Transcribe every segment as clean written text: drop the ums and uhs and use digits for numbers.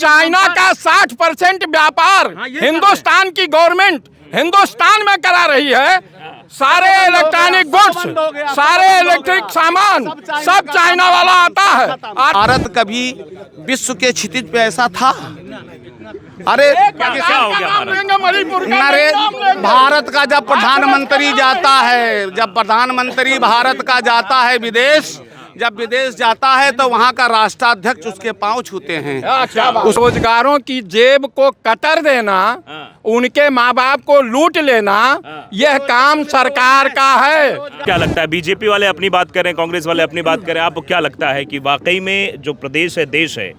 China का 60% व्यापार हिंदुस्तान की गवर्नमेंट हिंदुस्तान में करा रही है। सारे इलेक्ट्रॉनिक गुड्स, सारे इलेक्ट्रिक सामान सब चाइना वाला आता है। भारत कभी विश्व के क्षितिज पे ऐसा था? अरे भारत का जब प्रधानमंत्री जाता है, जब प्रधानमंत्री भारत का जाता है विदेश, जब विदेश जाता है तो वहाँ का राष्ट्राध्यक्ष उसके पांव छूते हैं। उस रोजगारों की जेब को कतर देना, उनके माँ बाप को लूट लेना, यह काम सरकार का है। क्या लगता है, बीजेपी वाले अपनी बात करें, कांग्रेस वाले अपनी बात करें, आपको क्या लगता है कि वाकई में जो प्रदेश है, देश है,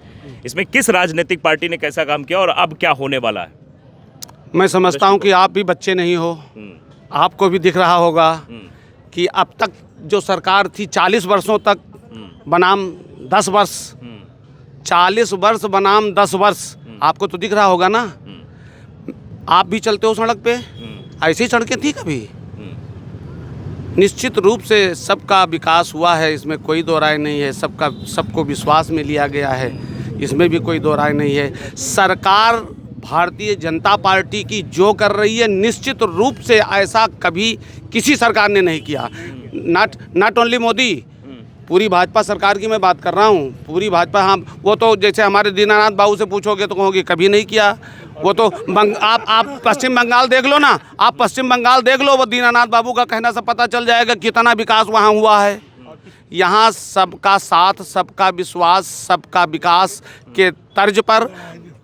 इसमें किस राजनीतिक पार्टी ने कैसा काम किया और अब क्या होने वाला है? मैं समझता हूँ कि आप भी बच्चे नहीं हो, आपको भी दिख रहा होगा कि अब तक जो सरकार थी 40 वर्षों तक बनाम 10 वर्ष, 40 वर्ष बनाम 10 वर्ष, आपको तो दिख रहा होगा ना। आप भी चलते हो सड़क पे, ऐसी सड़कें थी कभी? निश्चित रूप से सबका विकास हुआ है, इसमें कोई दो राय नहीं है। सबको विश्वास में लिया गया है, इसमें भी कोई दो राय नहीं है। सरकार भारतीय जनता पार्टी की जो कर रही है, निश्चित रूप से ऐसा कभी किसी सरकार ने नहीं किया। नॉट ओनली मोदी, पूरी भाजपा सरकार की मैं बात कर रहा हूँ, पूरी भाजपा। हाँ, वो तो जैसे हमारे दीनानाथ बाबू से पूछोगे तो कहोगे कभी नहीं किया। वो तो आप पश्चिम बंगाल देख लो ना, आप पश्चिम बंगाल देख लो, वो दीनानाथ बाबू का कहना से पता चल जाएगा कितना विकास वहाँ हुआ है। यहाँ सबका साथ, सबका विश्वास, सबका विकास के तर्ज पर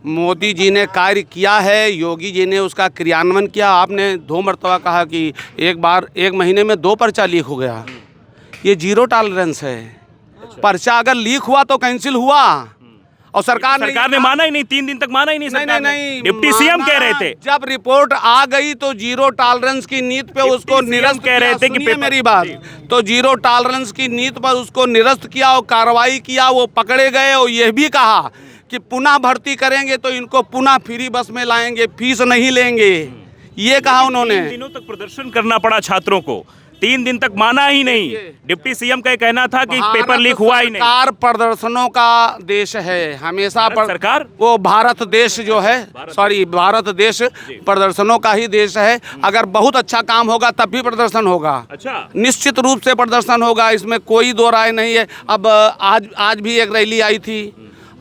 मोदी जी ने कार्य किया है, योगी जी ने उसका क्रियान्वयन किया। आपने 2 मरतबा कहा कि एक महीने में 2 पर्चा लीक हो गया, ये जीरो टॉलरेंस है। पर्चा अगर लीक हुआ तो कैंसिल हुआ, और सरकार ने माना ही नहीं, 3 दिन तक माना ही नहीं। नहीं, डिप्टी सीएम कह रहे थे, जब रिपोर्ट आ गई तो जीरो टॉलरेंस की नीति पे उसको निरस्त कह रहे थे कि मेरी बात, तो जीरो टॉलरेंस की नीति पर उसको निरस्त किया और कार्रवाई किया, वो पकड़े गए। और यह भी कहा कि पुनः भर्ती करेंगे तो इनको पुनः फ्री बस में लाएंगे, फीस नहीं लेंगे, ये कहा उन्होंने। 3 दिनों तक प्रदर्शन करना पड़ा छात्रों को, 3 दिन तक माना ही नहीं। डिप्टी सीएम का कहना था कि पेपर लीक हुआ ही नहीं। सरकार प्रदर्शनों का देश है हमेशा। सरकार वो भारत देश जो है, भारत देश प्रदर्शनों का ही देश है। अगर बहुत अच्छा काम होगा तब भी प्रदर्शन होगा। अच्छा, निश्चित रूप से प्रदर्शन होगा, इसमें कोई दो राय नहीं है। अब आज भी एक रैली आई थी।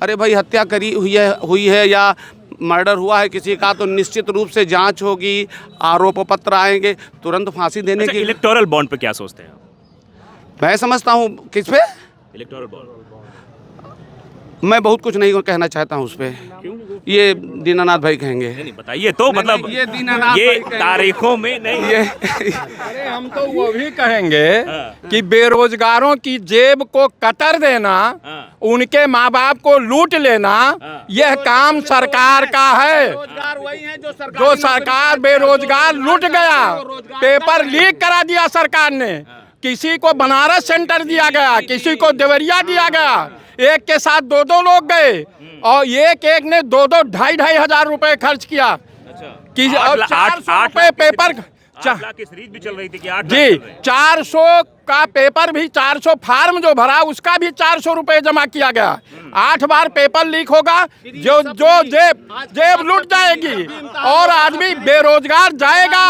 अरे भाई, हत्या हुई है या मर्डर हुआ है किसी का, तो निश्चित रूप से जांच होगी, आरोप पत्र आएंगे, तुरंत फांसी देने की। इलेक्टोरल बॉन्ड पे क्या सोचते हैं आप? मैं समझता हूँ किस पे इलेक्टोरल बॉन्ड, मैं बहुत कुछ नहीं कहना चाहता हूँ उस पे। ये दीनानाथ भाई कहेंगे। नहीं बताइए तो, मतलब ये दीनानाथ ये तारीखों में नहीं ये अरे हम तो वो भी कहेंगे कि बेरोजगारों की जेब को कतर देना, उनके माँ बाप को लूट लेना, यह काम सरकार का है। जो सरकार बेरोजगार लूट गया, पेपर लीक करा दिया सरकार ने, किसी को बनारस सेंटर दिया गया, किसी को देवरिया दिया गया, एक के साथ 2 लोग गए और एक ने 2-2 हजार रुपए खर्च किया। कि 400 रुपए पेपर, 8 लाख की सीरीज भी चल रही थी कि 8 जी 400 का पेपर भी, 400 फार्म जो भरा उसका भी 400 रुपए जमा किया गया। 8 बार पेपर लीक होगा, जो जेब लूट जाएगी और आदमी बेरोजगार जाएगा,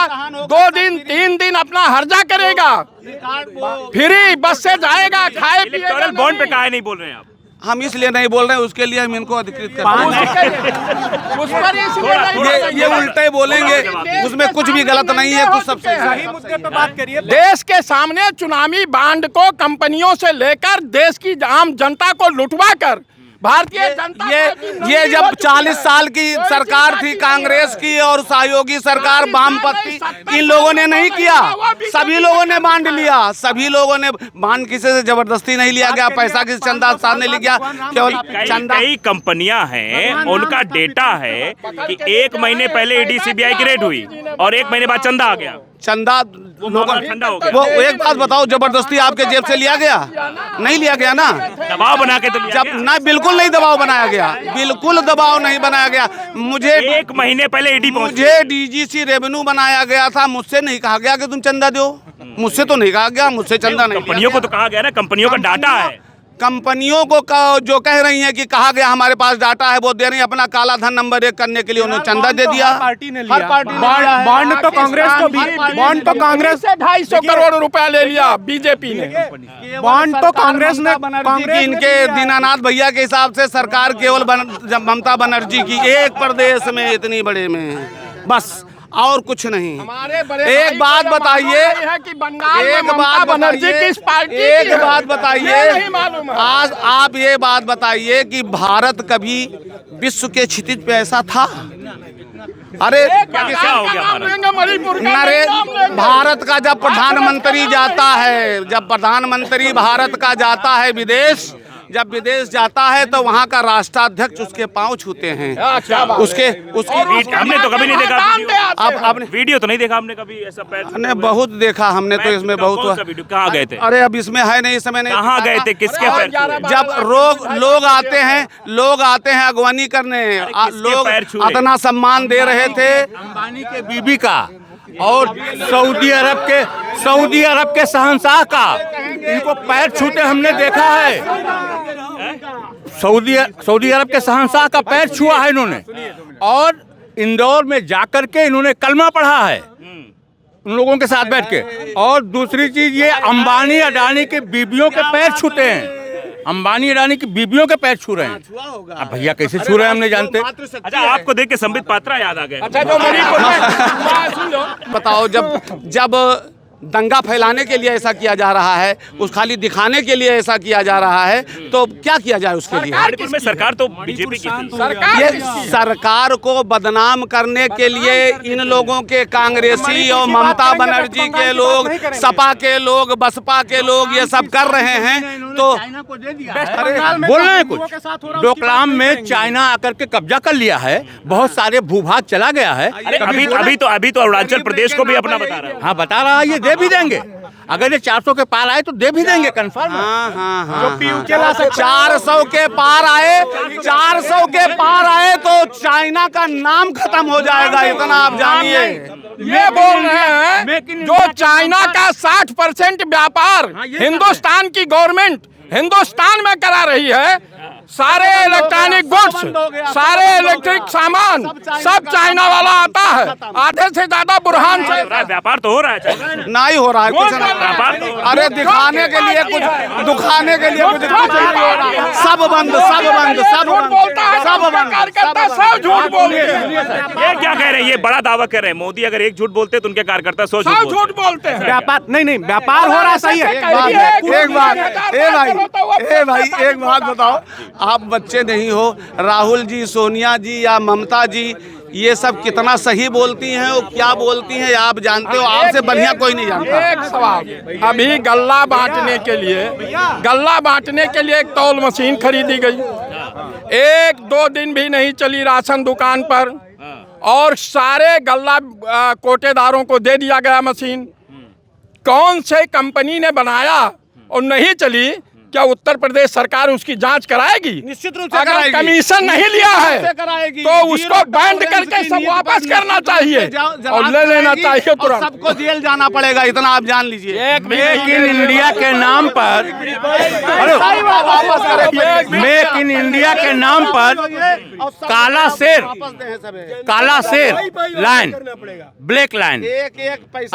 2 दिन 3 दिन अपना हर्जा करेगा, फ्री बस से जाएगा, खाए पिएगा। बॉन्ड पे काहे नहीं बोल रहे हैं आप? हम इसलिए नहीं बोल रहे हैं, उसके लिए हम इनको अधिकृत कर उस पर ये उल्टे बोलेंगे, उसमें कुछ भी गलत नहीं है, कुछ सबसे सही मुद्दे पे बात करिए। देश के सामने चुनावी बांड को कंपनियों से लेकर देश की आम जनता को लुटवा कर भारतीय जनता ये जब 40 साल की सरकार थी कांग्रेस की और सहयोगी सरकार वामपंथी, इन लोगों ने नहीं किया, सभी लोगों ने बांट लिया। सभी लोगों ने बांट, किसी से जबरदस्ती नहीं लिया गया, पैसा किसी चंदा साथ नहीं लिया, केवल चंदा। कई कंपनियां हैं, उनका डेटा है कि 1 महीने पहले ईडी सीबीआई की रेड हुई और 1 महीने बाद चंदा आ गया। चंदा ठंडा हो गया। वो एक बात बताओ, जबरदस्ती आपके जेब से लिया गया? नहीं लिया गया ना, दबाव बना के तो लिया जब ना, बिल्कुल नहीं दबाव बनाया गया, बिल्कुल दबाव नहीं बनाया गया। मुझे 1 महीने पहले ईडी मुझे डीजीसी रेवेन्यू बनाया गया था, मुझसे नहीं कहा गया कि तुम चंदा दो, मुझसे तो नहीं कहा गया, मुझसे चंदा नहीं। कंपनियों को तो कहा गया ना, कंपनियों का डाटा है। कंपनियों को जो कह रही हैं कि कहा गया हमारे पास डाटा है वो दे रही है, अपना काला धन नंबर 1 करने के लिए उन्होंने चंदा दे दिया। पार्टी ने हर पार्टी ने लिया है। बॉन्ड तो कांग्रेस को भी, बॉन्ड तो कांग्रेस से 250 करोड़ रुपया ले लिया बीजेपी ने। बॉन्ड तो कांग्रेस ने, कांग्रेस इनके दीनानाथ भैया के हिसाब से सरकार केवल ममता बनर्जी की एक प्रदेश में इतनी बड़े में, बस और कुछ नहीं। एक बात बताइए, एक बात बनर्जी किस पार्टी, एक बात बताइए, आज आप ये बात बताइए कि भारत कभी विश्व के क्षितिज पे ऐसा था? अरे क्या हो गया अरे भारत का जब प्रधानमंत्री जाता है, जब प्रधानमंत्री भारत का जाता है विदेश, जब विदेश जाता है तो वहाँ का राष्ट्राध्यक्ष उसके पांव छूते हैं, उसके हमने तो कभी नहीं देखा। अब वीडियो तो नहीं देखा हमने कभी ऐसा पैर, हमने बहुत देखा, हमने तो इसमें बहुत। कहाँ गए थे? अरे अब इसमें है नहीं, इस समय नहीं। कहाँ गए थे, किसके पैर छुए? जब लोग आते हैं अगवानी करने, लोग इतना सम्मान दे रहे थे अंबानी के बीबी का और सऊदी अरब के शहंशाह का, इनको पैर छूते हमने देखा है। सऊदी अरब के शहंशाह का पैर छुआ है इन्होंने, और इंदौर में जाकर के इन्होंने कलमा पढ़ा है उन लोगों के साथ बैठ के। और दूसरी चीज ये अंबानी अडानी के बीबियों के पैर छूते हैं, अंबानी अडानी की बीबियों के पैर छू रहे हैं। अब भैया कैसे छू रहे हैं हम नहीं जानते। अच्छा, आपको देख के संबित पात्रा याद आ गए। अच्छा, जो मणिपुर में बताओ, जब दंगा फैलाने के लिए ऐसा किया जा रहा है, उस खाली दिखाने के लिए ऐसा किया जा रहा है, तो क्या किया जाए उसके लिए? मणिपुर में सरकार तो बीजेपी की थी। ये सरकार को बदनाम करने के लिए इन लोगों के कांग्रेसी और ममता बनर्जी के लोग, सपा के लोग, बसपा के लोग ये सब कर रहे हैं। तो बोल रहे हैं कुछ, डोकलाम में चाइना आकर के कब्जा कर लिया है, बहुत सारे भूभाग चला गया है। अभी तो अरुणाचल प्रदेश को भी अपना बता रहा है। हाँ, बता रहा है, ये दे भी देंगे। अगर ये 400 के पार आए तो दे भी देंगे, कंफर्म। हाँ, 400 के पार आए, 400 के पार आए तो चाइना का नाम खत्म हो जाएगा, इतना आप जानिए। ये बोल रहे हैं जो चाइना का 60% व्यापार हिंदुस्तान की गवर्नमेंट हिंदुस्तान में करा रही है। सारे इलेक्ट्रॉनिक गुड्स, सारे इलेक्ट्रिक सामान सब चाइना वाला आता है। आधे से ज्यादा बुरहान से व्यापार तो हो रहा है, नहीं हो रहा है कुछ ना। अरे दिखाने के लिए कुछ, दिखाने के लिए कुछ नहीं हो रहा। सब बंद, सब बंद, सब बोलता है, सब बंद, कार्यकर्ता सब झूठ बोलते हैं। ये क्या कह रहे हैं? ये बड़ा दावा कर रहे हैं, मोदी अगर एक झूठ बोलते तो उनके कार्यकर्ता 100 झूठ बोलते हैं। व्यापार नहीं, व्यापार हो रहा सही है। एक बात बताओ, आप बच्चे नहीं हो, राहुल जी, सोनिया जी या ममता जी ये सब कितना सही बोलती हैं और क्या बोलती हैं आप जानते हो? आपसे बढ़िया कोई नहीं जानता। एक सवाल, अभी गल्ला बांटने के लिए एक तौल मशीन खरीदी गई, 1-2 दिन भी नहीं चली राशन दुकान पर, और सारे गल्ला कोटेदारों को दे दिया गया मशीन। कौन से कंपनी ने बनाया और नहीं चली? क्या उत्तर प्रदेश सरकार उसकी जांच कराएगी? निश्चित रूप से अगर कराएगी। कमीशन नहीं लिया है तो उसको बैंड करके सब वापस करना चाहिए और ले लेना चाहिए तुरंत। सबको जेल जाना पड़ेगा, इतना आप जान लीजिए। मेक इन इंडिया के नाम पर, मेक इन इंडिया के नाम पर काला शेर लाइन, ब्लैक लाइन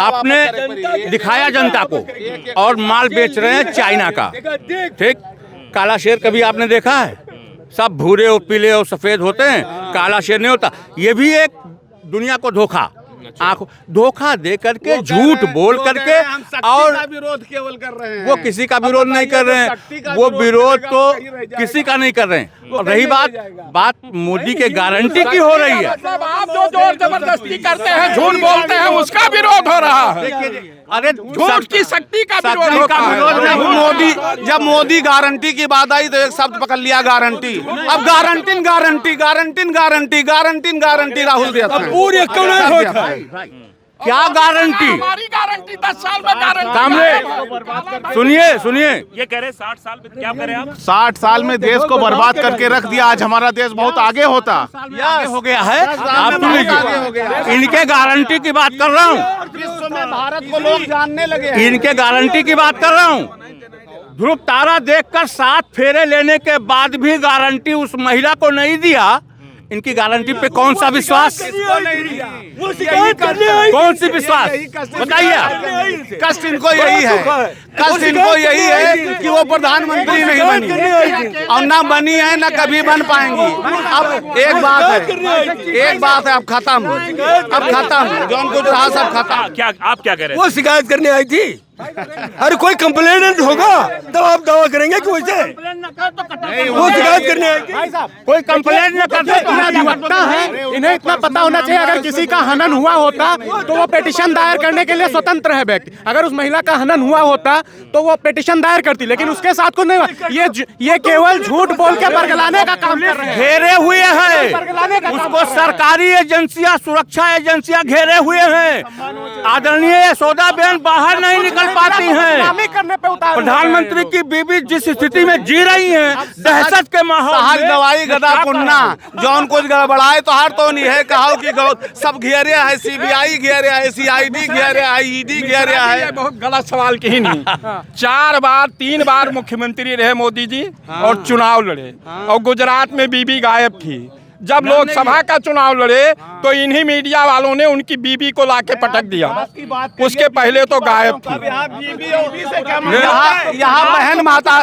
आपने दिखाया जनता को, और माल बेच रहे हैं चाइना का। ठीक, काला शेर कभी आपने देखा है? सब भूरे और पीले और सफेद होते हैं, काला शेर नहीं होता। ये भी एक दुनिया को धोखा, धोखा दे करके, झूठ बोल करके, और विरोध केवल कर रहे हैं। वो किसी का विरोध नहीं कर रहे हैं, वो विरोध तो किसी का नहीं कर रहे हैं। और रही बात मोदी के गारंटी की हो रही है। आप जो जोर जबरदस्ती करते हैं, झूठ बोलते हैं, उसका विरोध हो रहा है। अरे झूठ की शक्ति का विरोध होता है। जब मोदी गारंटी की बात आई तो एक शब्द पकड़ लिया, गारंटी। अब गारंटी राहुल दिया पूरे क्यों नहीं होता? क्या गारंटी? हमारी गारंटी 10 साल में गारंटी। सुनिए, ये कह रहे 60 साल में क्या कह रहे हैं आप? 60 साल में देश को बर्बाद करके रख दिया। आज हमारा देश बहुत आगे होता, हो गया है। आप सुन लीजिए, इनके गारंटी की बात कर रहा हूँ, विश्व में भारत को लोग जानने लगे हैं। इनके गारंटी की बात कर रहा हूँ। ध्रुव तारा देखकर 7 फेरे लेने के बाद भी गारंटी उस महिला को नहीं दिया, इनकी गारंटी पे कौन सा विश्वास, कौन सी विश्वास बताइए। कष्ट इनको यही है, कष्ट इनको यही है कि वो प्रधानमंत्री नहीं बनी और ना बनी है ना कभी बन पाएंगी। अब एक बात है, अब खत्म, अब खत्म, जो कुछ रहा सब खत्म। क्या आप क्या कह रहे हैं? वो शिकायत करने आई थी। अरे कोई कंप्लेनेंट होगा तब आप दावा करेंगे कि वैसे वो शिकायत करने आई थी। कोई कंप्लेंट न करते तो अधिवक्ता है, इन्हें इतना पता होना चाहिए अगर किसी का हनन हुआ होता तो वो पिटीशन दायर करने के लिए स्वतंत्र है व्यक्ति। अगर उस महिला का हनन हुआ होता तो वो पिटीशन दायर करती, लेकिन उसके साथ कुछ नहीं हुआ। ये केवल झूठ बोल के बरगलाने का काम कर रहे हैं, घेरे हुए हैं उसको। सरकारी एजेंसियां, सुरक्षा एजेंसियां घेरे हुए हैं। आदरणीय यशोदाबेन बाहर नहीं निकल पाती हैं। प्रधानमंत्री की बीबी जिस स्थिति में जी रही हैं, दहशत के माहौल में, दवाई गदा पुन्ना जौन कुछ गड़बड़ाए तो हर तो नहीं है, कहा कि सब घेरे है, CBI घेरे है, CID घेरे है, IED घेरे है। बहुत गलत सवाल की ही नहीं। 3 बार मुख्यमंत्री रहे मोदी जी और चुनाव लड़े, और गुजरात में बीबी गायब थी। जब लोकसभा का चुनाव लड़े तो इन्हीं मीडिया वालों ने उनकी बीबी को लाके पटक दिया, उसके पहले तो गायब थी। यहाँ बहन माता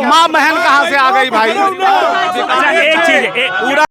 माँ बहन कहाँ से आ गई भाई? अच्छा, एक चीज